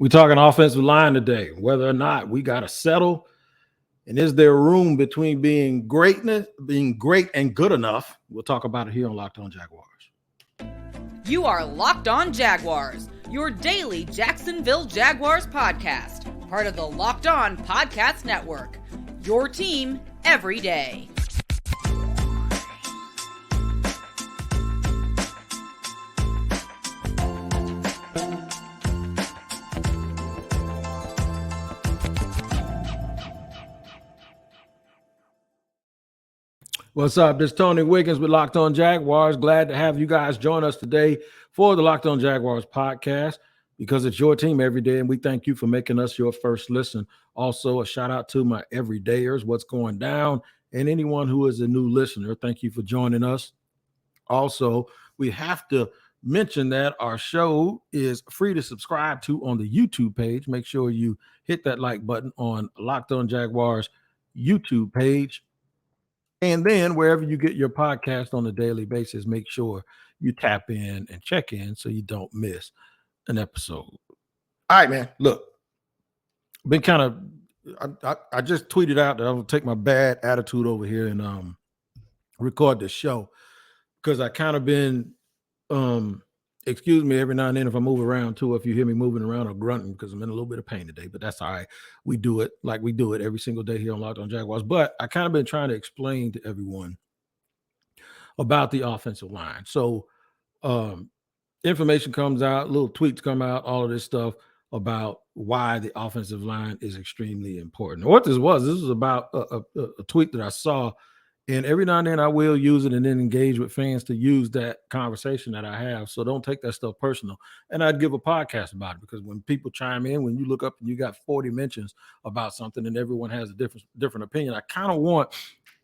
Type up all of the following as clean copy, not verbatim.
We're talking offensive line today, whether or not we got to settle, and is there room between being great and good enough? We'll talk about it here on Locked On Jaguars. You are Locked On Jaguars, your daily Jacksonville Jaguars podcast, part of the Locked On Podcast Network, your team every day. What's up? This is Tony Wiggins with Locked On Jaguars. Glad to have you guys join us today for the Locked On Jaguars podcast because it's your team every day, and we thank you for making us your first listen. Also, a shout out to my everydayers, what's going down, and anyone who is a new listener. Thank you for joining us. Also, we have to mention that our show is free to subscribe to on the YouTube page. Make sure you hit that like button on Locked On Jaguars YouTube page. And then wherever you get your podcast on a daily basis, make sure you tap in and check in so you don't miss an episode. All right, man. Look, been kind of I just tweeted out that I'm gonna take my bad attitude over here and record the show because I kind of been excuse me every now and then if I move around too, if you hear me moving around or grunting because I'm in a little bit of pain today, but that's all right. We do it like we do it every single day here on Locked On Jaguars. But I kind of been trying to explain to everyone about the offensive line. So information comes out, little tweets come out, all of this stuff about why the offensive line is extremely important. What this was about a tweet that I saw. And every now and then I will use it and then engage with fans to use that conversation that I have. So don't take that stuff personal. And I'd give a podcast about it because when people chime in, when you look up and you got 40 mentions about something and everyone has a different opinion, I kind of want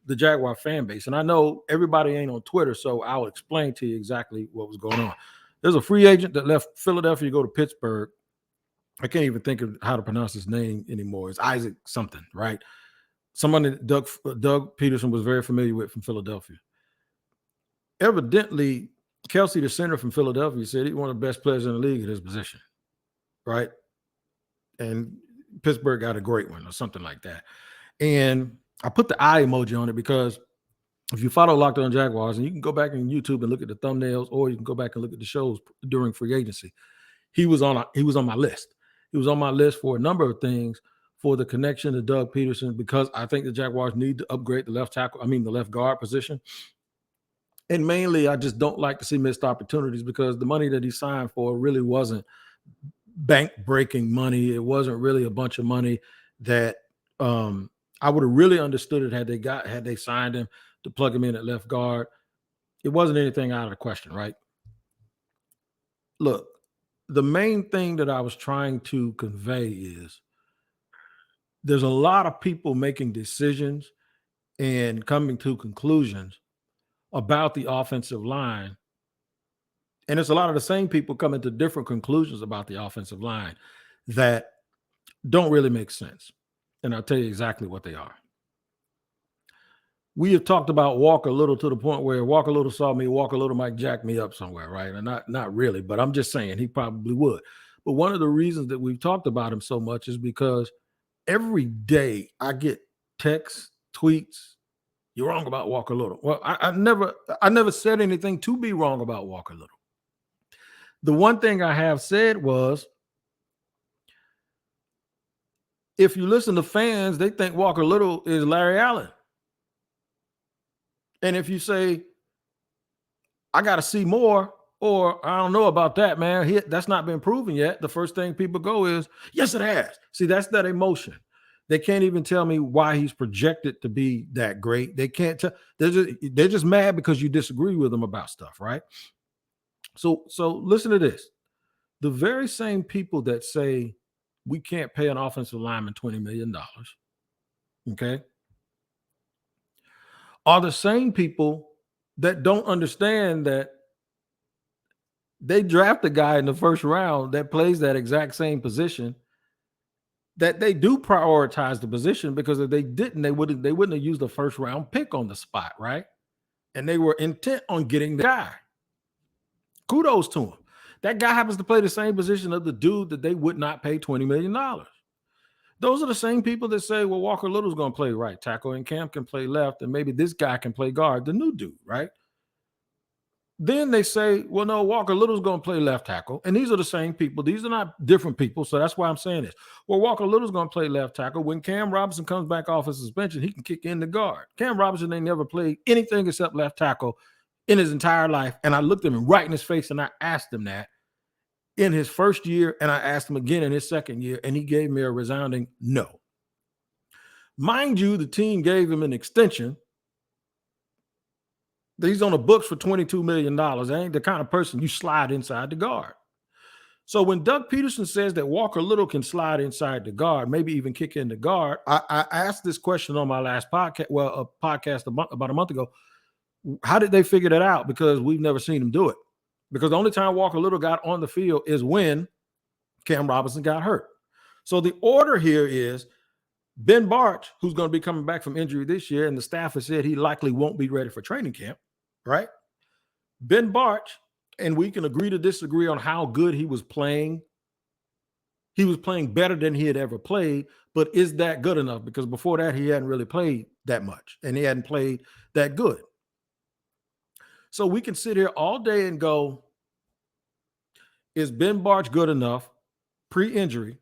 the Jaguar fan base. And I know everybody ain't on Twitter, so I'll explain to you exactly what was going on. There's a free agent that left Philadelphia to go to Pittsburgh. I can't even think of how to pronounce his name anymore. It's Isaac something, right? Someone that Doug Peterson was very familiar with from Philadelphia. Evidently, Kelsey, the center from Philadelphia, said he's one of the best players in the league at his position, right? And Pittsburgh got a great one or something like that. And I put the eye emoji on it because if you follow Locked On Jaguars, and you can go back on YouTube and look at the thumbnails, or you can go back and look at the shows during free agency, he was on my list. He was on my list for a number of things. For the connection to Doug Peterson, because I think the Jaguars need to upgrade the left guard position. And mainly, I just don't like to see missed opportunities because the money that he signed for really wasn't bank-breaking money. It wasn't really a bunch of money that I would have really understood it had they signed him to plug him in at left guard. It wasn't anything out of the question, right? Look, the main thing that I was trying to convey is there's a lot of people making decisions and coming to conclusions about the offensive line. And it's a lot of the same people coming to different conclusions about the offensive line that don't really make sense. And I'll tell you exactly what they are. We have talked about Walker Little to the point where Walker Little saw me, Walker Little might jack me up somewhere, right? And not really, but I'm just saying he probably would. But one of the reasons that we've talked about him so much is because every day I get texts, tweets, you're wrong about Walker Little. Well, I never said anything to be wrong about Walker Little. The one thing I have said was, if you listen to fans, they think Walker Little is Larry Allen. And if you say, I got to see more, or I don't know about that, man, that's not been proven yet, the first thing people go is, yes, it has. See, that's that emotion. They can't even tell me why he's projected to be that great. They can't tell. They're just mad because you disagree with them about stuff, right? So listen to this. The very same people that say we can't pay an offensive lineman $20 million, okay, are the same people that don't understand that they draft a guy in the first round that plays that exact same position, that they do prioritize the position, because if they didn't, they wouldn't have used a first round pick on the spot, right? And they were intent on getting the guy. Kudos to them. That guy happens to play the same position of the dude that they would not pay $20 million. Those are the same people that say, well, Walker Little's going to play right tackle and Cam can play left, and maybe this guy can play guard, the new dude, right? Then they say, well, no, Walker Little's going to play left tackle. And these are the same people. These are not different people. So that's why I'm saying this. Well, Walker Little's going to play left tackle. When Cam Robinson comes back off his suspension, he can kick in the guard. Cam Robinson ain't never played anything except left tackle in his entire life. And I looked him right in his face and I asked him that in his first year. And I asked him again in his second year. And he gave me a resounding no. Mind you, the team gave him an extension. He's on the books for $22 million. That ain't the kind of person you slide inside the guard. So when Doug Peterson says that Walker Little can slide inside the guard, maybe even kick in the guard, I asked this question on my last podcast, about a month ago. How did they figure that out? Because we've never seen him do it. Because the only time Walker Little got on the field is when Cam Robinson got hurt. So the order here is Ben Barch, who's going to be coming back from injury this year, and the staff has said he likely won't be ready for training camp, right? Ben Barch, and we can agree to disagree on how good he was playing. He was playing better than he had ever played, but is that good enough? Because before that, he hadn't really played that much, and he hadn't played that good. So we can sit here all day and go, is Ben Barch good enough pre-injury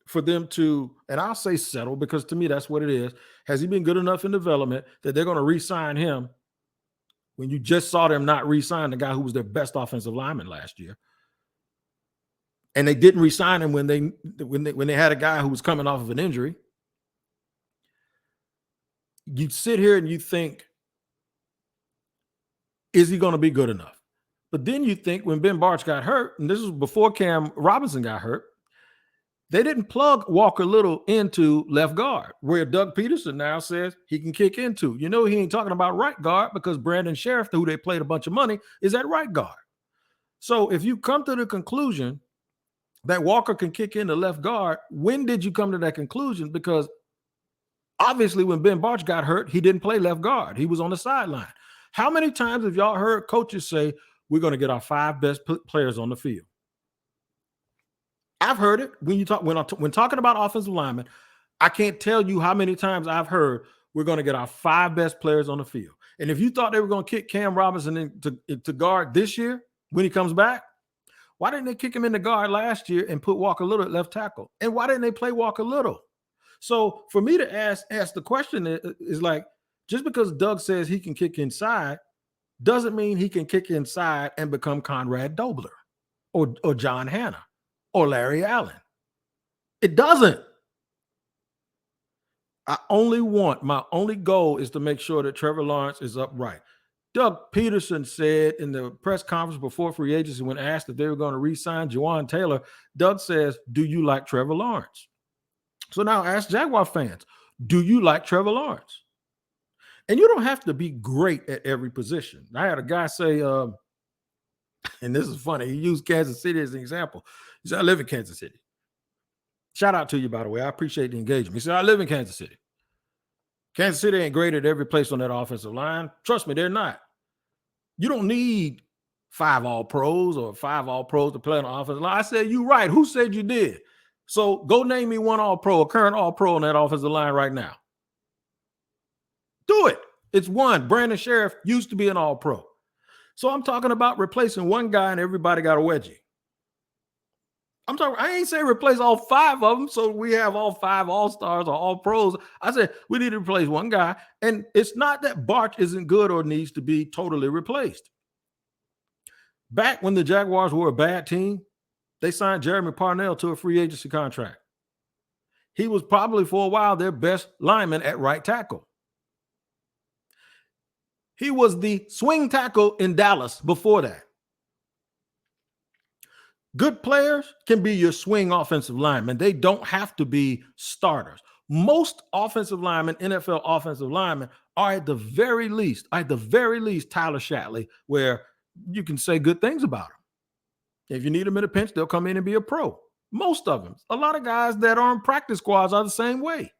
for them to, and I'll say settle, because to me, that's what it is. Has he been good enough in development that they're going to re-sign him when you just saw them not re-sign the guy who was their best offensive lineman last year? And they didn't re-sign him when they had a guy who was coming off of an injury. You sit here and you think, is he going to be good enough? But then you think when Ben Barch got hurt, and this was before Cam Robinson got hurt, they didn't plug Walker Little into left guard, where Doug Peterson now says he can kick into. You know, he ain't talking about right guard because Brandon Sheriff, who they played a bunch of money, is at right guard. So if you come to the conclusion that Walker can kick into left guard, when did you come to that conclusion? Because obviously when Ben Barch got hurt, he didn't play left guard. He was on the sideline. How many times have y'all heard coaches say, we're going to get our 5 best players on the field? I've heard it when talking about offensive linemen. I can't tell you how many times I've heard we're going to get our 5 best players on the field. And if you thought they were going to kick Cam Robinson into guard this year when he comes back, why didn't they kick him into guard last year and put Walker Little at left tackle? And why didn't they play Walker Little? So for me to ask the question is like, just because Doug says he can kick inside doesn't mean he can kick inside and become Conrad Dobler or John Hanna or Larry Allen. It doesn't. My only goal is to make sure that Trevor Lawrence is upright. Doug Peterson said in the press conference before free agency, when asked if they were going to re-sign Juwan Taylor, Doug says, do you like Trevor Lawrence? So now ask Jaguar fans, do you like Trevor Lawrence? And you don't have to be great at every position. I had a guy say, and this is funny, he used Kansas City as an example. He said, I live in Kansas City. Shout out to you, by the way. I appreciate the engagement. He said, I live in Kansas City. Kansas City ain't great at every place on that offensive line. Trust me, they're not. You don't need 5 All-Pros or 5 All-Pros to play on the offensive line. I said, you right. Who said you did? So go name me one All-Pro, a current All-Pro on that offensive line right now. Do it. It's one. Brandon Sheriff used to be an All-Pro. So I'm talking about replacing one guy and everybody got a wedgie. I ain't saying replace all 5 of them so we have all 5 All-Stars or All-Pros. I said we need to replace one guy. And it's not that Barch isn't good or needs to be totally replaced. Back when the Jaguars were a bad team, they signed Jeremy Parnell to a free agency contract. He was probably for a while their best lineman at right tackle. He was the swing tackle in Dallas before that. Good players can be your swing offensive linemen. They don't have to be starters. Most offensive linemen, NFL offensive linemen, are at the very least Tyler Shatley, where you can say good things about him. If you need them in a pinch, they'll come in and be a pro. Most of them. A lot of guys that are on practice squads are the same way.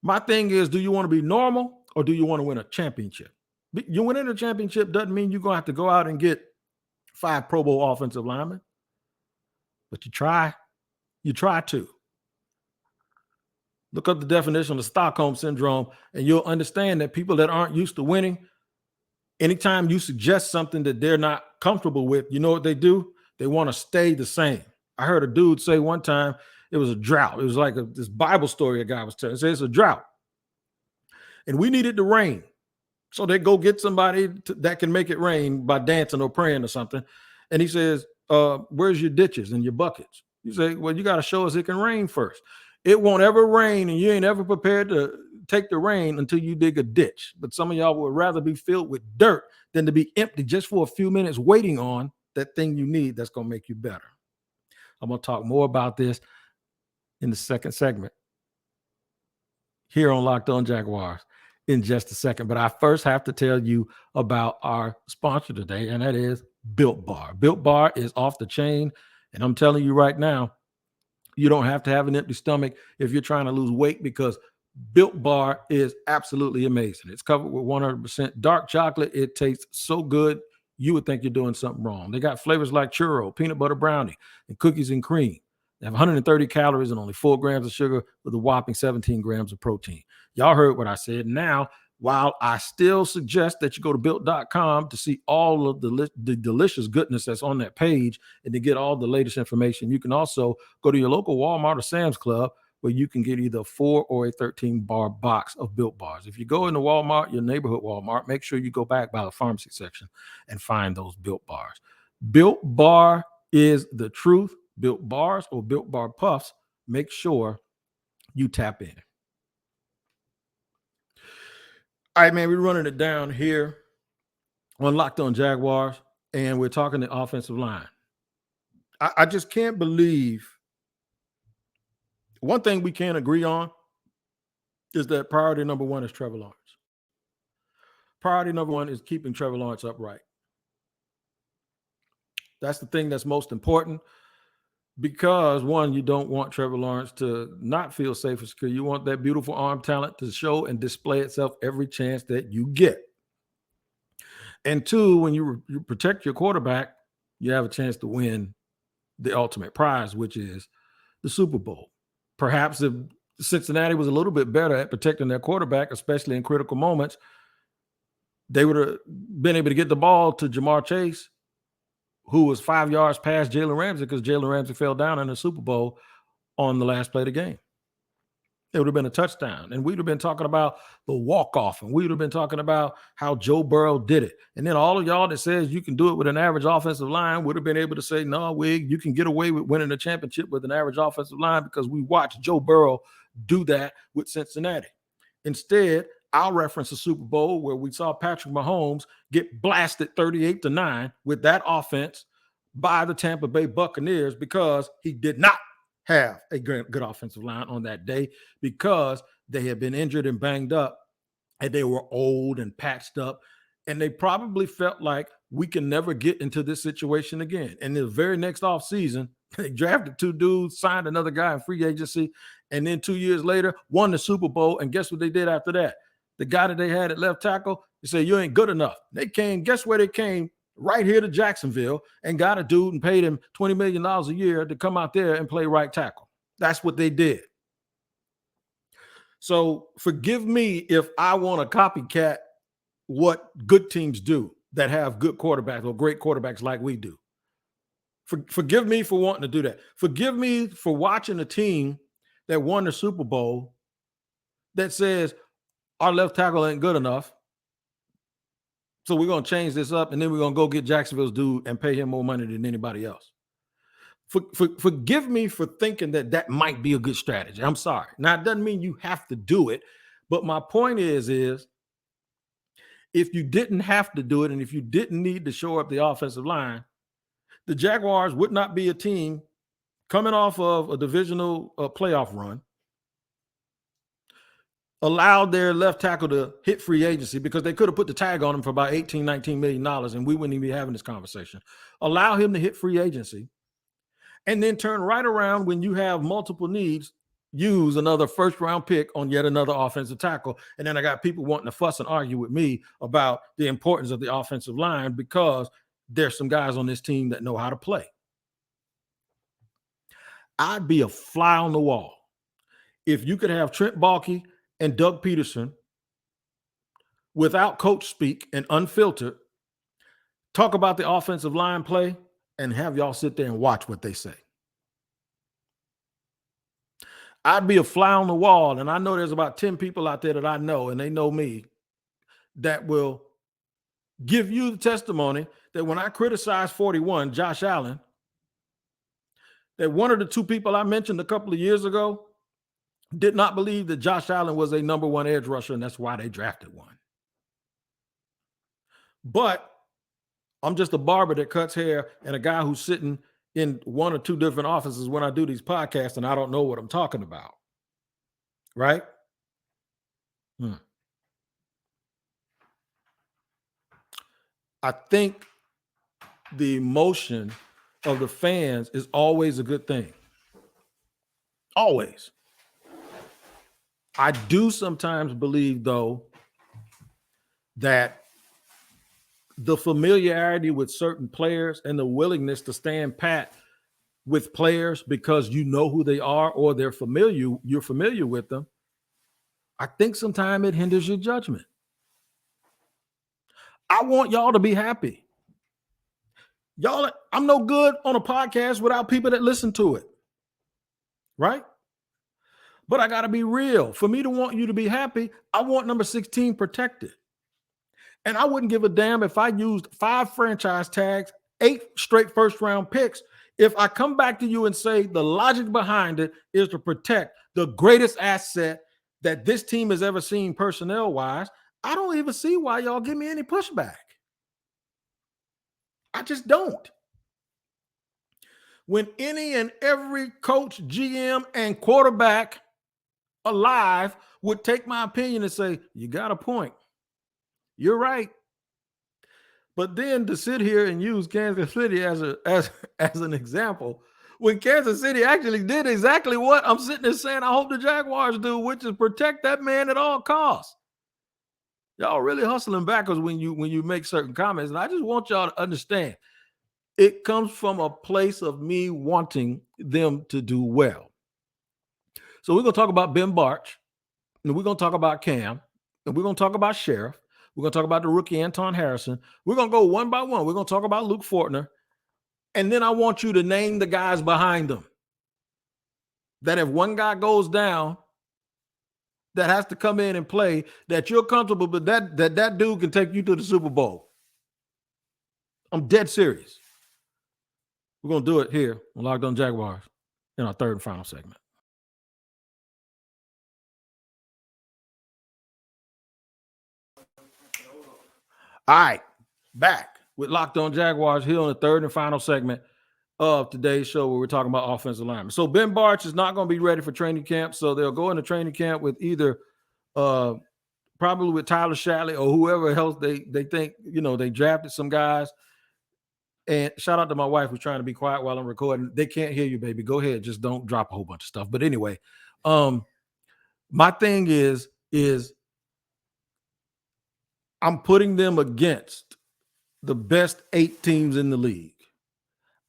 My thing is, do you want to be normal or do you want to win a championship? You winning a championship doesn't mean you're going to have to go out and get 5 Pro Bowl offensive linemen. But you try to. Look up the definition of Stockholm Syndrome, and you'll understand that people that aren't used to winning, anytime you suggest something that they're not comfortable with, you know what they do? They want to stay the same. I heard a dude say one time it was a drought. It was like this Bible story a guy was telling. It says it's a drought. And we needed to rain. So they go get somebody that can make it rain by dancing or praying or something. And he says, where's your ditches and your buckets? You say, well, you got to show us it can rain first. It won't ever rain, and you ain't ever prepared to take the rain until you dig a ditch. But some of y'all would rather be filled with dirt than to be empty just for a few minutes waiting on that thing you need that's going to make you better. I'm going to talk more about this in the second segment here on Locked On Jaguars in just a second. But I first have to tell you about our sponsor today, and that is Built Bar. Built Bar is off the chain, and I'm telling you right now, you don't have to have an empty stomach if you're trying to lose weight, because Built Bar is absolutely amazing. It's covered with 100% dark chocolate. It tastes so good, you would think you're doing something wrong. They got flavors like churro, peanut butter brownie, and cookies and cream. They have 130 calories and only 4 grams of sugar with a whopping 17 grams of protein. Y'all heard what I said. Now, while I still suggest that you go to built.com to see all of the delicious goodness that's on that page and to get all the latest information, you can also go to your local Walmart or Sam's Club, where you can get either a 4 or a 13-bar box of Built Bars. If you go into Walmart, your neighborhood Walmart, make sure you go back by the pharmacy section and find those Built Bars. Built Bar is the truth. Built Bars or Built Bar Puffs, make sure you tap in. All right, man, we're running it down here on Locked On Jaguars, and we're talking the offensive line. I just can't believe. One thing we can't agree on is that priority number one is Trevor Lawrence. Priority number one is keeping Trevor Lawrence upright. That's the thing that's most important, because, one, you don't want Trevor Lawrence to not feel safe and secure. You want that beautiful arm talent to show and display itself every chance that you get. And two, when you protect your quarterback, you have a chance to win the ultimate prize, which is the Super Bowl. Perhaps if Cincinnati was a little bit better at protecting their quarterback, especially in critical moments, they would have been able to get the ball to Jamar Chase, who was 5 yards past Jalen Ramsey, because Jalen Ramsey fell down in the Super Bowl on the last play of the game. It would have been a touchdown. And we'd have been talking about the walk-off, and we would have been talking about how Joe Burrow did it. And then all of y'all that says you can do it with an average offensive line would have been able to say, no, Wig, you can get away with winning a championship with an average offensive line because we watched Joe Burrow do that with Cincinnati. Instead, I'll reference the Super Bowl where we saw Patrick Mahomes get blasted 38-9 with that offense by the Tampa Bay Buccaneers, because he did not have a good offensive line on that day, because they had been injured and banged up, and they were old and patched up, and they probably felt like we can never get into this situation again. And the very next offseason, they drafted 2 dudes, signed another guy in free agency, and then 2 years later won the Super Bowl. And guess what they did after that? The guy that they had at left tackle, they said, you ain't good enough. They came, guess where they came? Right here to Jacksonville, and got a dude and paid him $20 million a year to come out there and play right tackle. That's what they did. So forgive me if I want to copycat what good teams do that have good quarterbacks or great quarterbacks like we do. Forgive me for wanting to do that. Forgive me for watching a team that won the Super Bowl that says our left tackle ain't good enough, so we're going to change this up, and then we're going to go get Jacksonville's dude and pay him more money than anybody else. Forgive me for thinking that that might be a good strategy. I'm sorry. Now, it doesn't mean you have to do it, but my point is if you didn't have to do it, and if you didn't need to shore up the offensive line, the Jaguars would not be a team coming off of a divisional playoff run, allowed their left tackle to hit free agency, because they could have put the tag on him for about $18, $19 million, and we wouldn't even be having this conversation. Allow him to hit free agency, and then turn right around when you have multiple needs, use another first-round pick on yet another offensive tackle. And then I got people wanting to fuss and argue with me about the importance of the offensive line, because there's some guys on this team that know how to play. I'd be a fly on the wall if you could have Trent Baalke and Doug Peterson without coach speak and unfiltered talk about the offensive line play and have y'all sit there and watch what they say. I'd be a fly on the wall, and I know there's about 10 people out there that I know, and they know me, that will give you the testimony that when I criticized 41, Josh Allen, that one of the two people I mentioned a couple of years ago did not believe that Josh Allen was a number one edge rusher, and that's why they drafted one. But I'm just a barber that cuts hair and a guy who's sitting in one or two different offices when I do these podcasts, and I don't know what I'm talking about. Right? I think the emotion of the fans is always a good thing. Always. I do sometimes believe, though, that the familiarity with certain players and the willingness to stand pat with players because you know who they are or you're familiar with them, I think sometimes it hinders your judgment. I want y'all to be happy. Y'all, I'm no good on a podcast without people that listen to it. Right? But I got to be real. For me to want you to be happy, I want number 16 protected. And I wouldn't give a damn if I used 5 franchise tags, 8 straight first-round picks. If I come back to you and say the logic behind it is to protect the greatest asset that this team has ever seen personnel-wise, I don't even see why y'all give me any pushback. I just don't. When any and every coach, GM, and quarterback alive would take my opinion and say, you got a point. You're right. But then to sit here and use Kansas City as an example, when Kansas City actually did exactly what I'm sitting there saying I hope the Jaguars do, which is protect that man at all costs. Y'all really hustling backwards when you make certain comments. And I just want y'all to understand, it comes from a place of me wanting them to do well. So we're going to talk about Ben Barch, and we're going to talk about Cam, and we're going to talk about Sheriff. We're going to talk about the rookie Anton Harrison. We're going to go one by one. We're going to talk about Luke Fortner. And then I want you to name the guys behind them. That if one guy goes down, that has to come in and play, that you're comfortable, but that dude can take you to the Super Bowl. I'm dead serious. We're going to do it here on Locked On Jaguars in our third and final segment. All right, back with Locked On Jaguars here on the third and final segment of today's show where we're talking about offensive linemen. So Ben Barch is not going to be ready for training camp, so they'll go into training camp with either probably with Tyler Shatley or whoever else they think, they drafted some guys. And shout out to my wife who's trying to be quiet while I'm recording. They can't hear you, baby. Go ahead. Just don't drop a whole bunch of stuff. But anyway, my thing is I'm putting them against the best 8 teams in the league.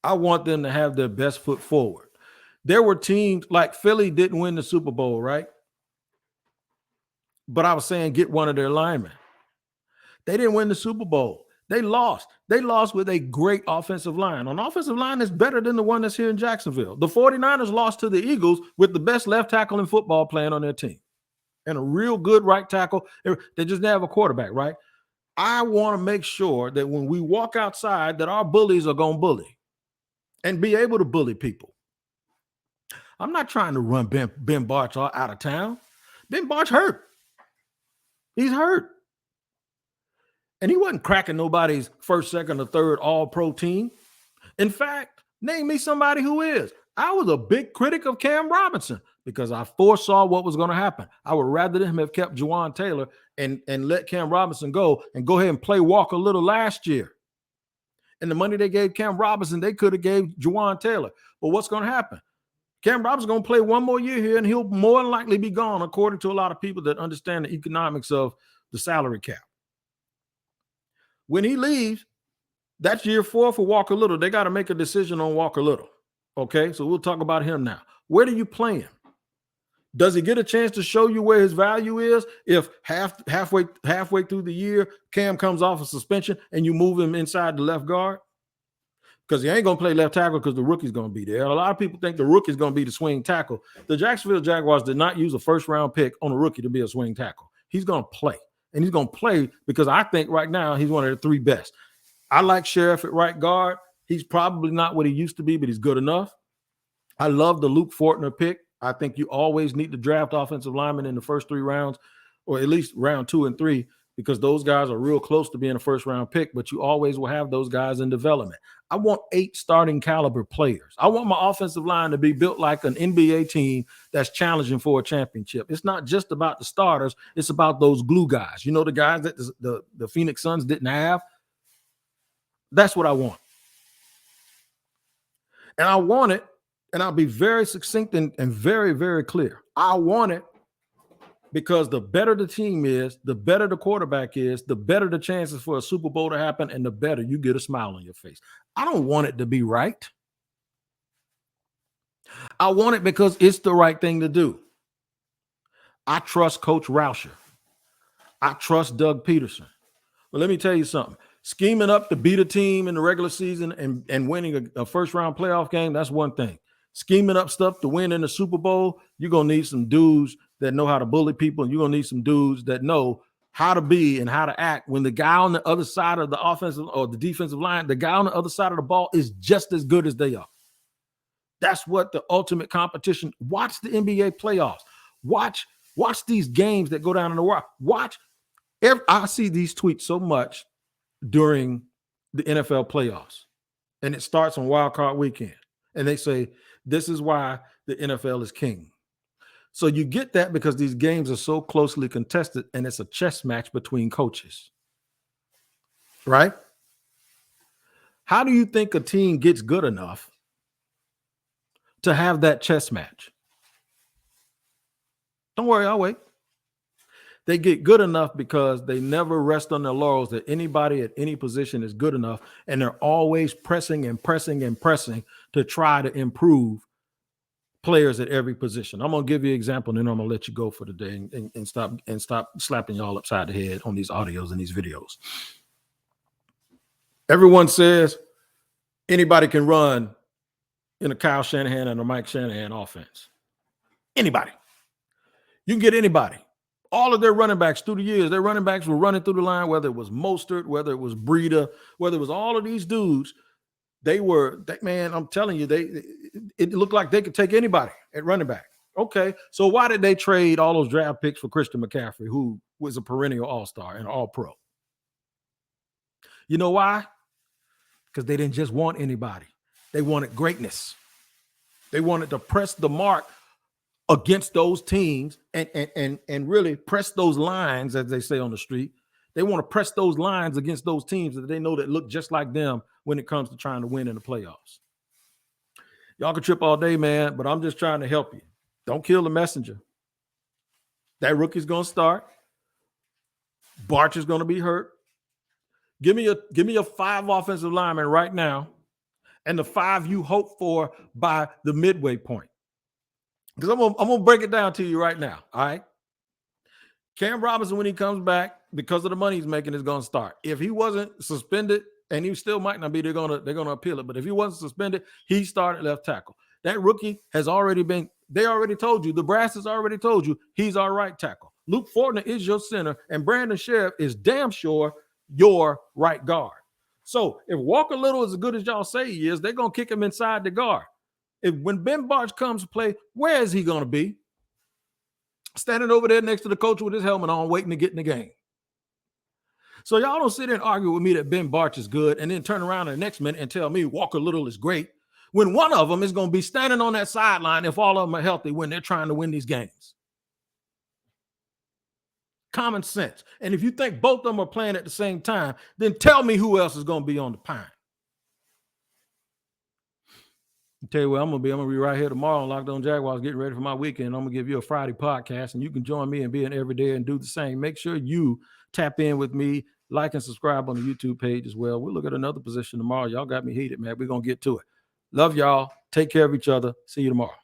I want them to have their best foot forward. There were teams like Philly didn't win the Super Bowl, right? But I was saying get one of their linemen. They didn't win the Super Bowl. They lost. They lost with a great offensive line. An offensive line that's better than the one that's here in Jacksonville. The 49ers lost to the Eagles with the best left tackle in football playing on their team. And a real good right tackle. They just didn't have a quarterback, right? I want to make sure that when we walk outside that our bullies are going to bully and be able to bully people. I'm not trying to run Ben Barch out of town. Ben Barch hurt. He's hurt. And he wasn't cracking nobody's first, second, or third all-pro team. In fact, name me somebody who is. I was a big critic of Cam Robinson because I foresaw what was going to happen. I would rather him have kept Juwan Taylor and let Cam Robinson go and go ahead and play Walker Little last year. And the money they gave Cam Robinson, they could have gave Juwan Taylor. But what's going to happen? Cam Robinson's going to play one more year here, and he'll more than likely be gone, according to a lot of people that understand the economics of the salary cap. When he leaves, That's year 4 for Walker Little. They got to make a decision on Walker Little. Okay, so we'll talk about him now. Where do you play him? Does he get a chance to show you where his value is? If halfway through the year, Cam comes off a suspension and you move him inside the left guard? Because he ain't going to play left tackle because the rookie's going to be there. A lot of people think the rookie's going to be the swing tackle. The Jacksonville Jaguars did not use a first-round pick on a rookie to be a swing tackle. He's going to play. And he's going to play because I think right now he's one of the 3 best. I like Sheriff at right guard. He's probably not what he used to be, but he's good enough. I love the Luke Fortner pick. I think you always need to draft offensive linemen in the first 3 rounds, or at least round 2 and 3, because those guys are real close to being a first-round pick, but you always will have those guys in development. I want 8 starting caliber players. I want my offensive line to be built like an NBA team that's challenging for a championship. It's not just about the starters. It's about those glue guys. You know, the guys that the Phoenix Suns didn't have? That's what I want. And I want it, and I'll be very succinct and very, very clear. I want it because the better the team is, the better the quarterback is, the better the chances for a Super Bowl to happen, and the better you get a smile on your face. I don't want it to be right. I want it because it's the right thing to do. I trust Coach Rauscher. I trust Doug Peterson. But let me tell you something. Scheming up to beat a team in the regular season and winning a first-round playoff game, that's one thing. Scheming up stuff to win in the Super Bowl, you're going to need some dudes that know how to bully people, and you're going to need some dudes that know how to be and how to act when the guy on the other side of the offensive or the defensive line, the guy on the other side of the ball is just as good as they are. That's what the ultimate competition. Watch the NBA playoffs. Watch these games that go down in the wire. I see these tweets so much during the NFL playoffs, and it starts on Wild Card Weekend, and they say, this is why the NFL is king. So you get that because these games are so closely contested, and it's a chess match between coaches, right? How do you think a team gets good enough to have that chess match? Don't worry, I'll wait. They get good enough because they never rest on their laurels that anybody at any position is good enough, and they're always pressing and pressing and pressing to try to improve players at every position. I'm going to give you an example, and then I'm going to let you go for the day and stop slapping y'all upside the head on these audios and these videos. Everyone says anybody can run in a Kyle Shanahan and a Mike Shanahan offense. Anybody. You can get anybody. All of their running backs through the years, their running backs were running through the line, whether it was Mostert, whether it was Breida, whether it was all of these dudes. Man, I'm telling you, it looked like they could take anybody at running back. Okay, so why did they trade all those draft picks for Christian McCaffrey, who was a perennial all-star and all-pro? You know why? Because they didn't just want anybody. They wanted greatness. They wanted to press the mark against those teams and really press those lines, as they say on the street. They want to press those lines against those teams that they know that look just like them when it comes to trying to win in the playoffs. Y'all can trip all day, man, but I'm just trying to help you. Don't kill the messenger. That rookie's going to start. Barch is going to be hurt. Give me a 5 offensive linemen right now and the 5 you hope for by the midway point. Because I'm gonna break it down to you right now. All right. Cam Robinson, when he comes back, because of the money he's making, is gonna start. If he wasn't suspended, and he still might not be, they're gonna appeal it. But if he wasn't suspended, he started left tackle. That rookie has already been, they already told you, the brass has already told you he's our right tackle. Luke Fortner is your center, and Brandon Sheriff is damn sure your right guard. So if Walker Little is as good as y'all say he is, they're gonna kick him inside the guard. When Ben Barch comes to play, where is he going to be? Standing over there next to the coach with his helmet on, waiting to get in the game. So y'all don't sit there and argue with me that Ben Barch is good and then turn around in the next minute and tell me Walker Little is great, when one of them is going to be standing on that sideline if all of them are healthy when they're trying to win these games. Common sense. And if you think both of them are playing at the same time, then tell me who else is going to be on the pine. I'll tell you what, I'm gonna be right here tomorrow on Locked On Jaguars, getting ready for my weekend. I'm gonna give you a Friday podcast, and you can join me and be in every day and do the same. Make sure you tap in with me Like and subscribe on the YouTube page as well. We'll look at another position tomorrow. Y'all got me heated, man. We're going to get to it. Love y'all. Take care of each other. See you tomorrow.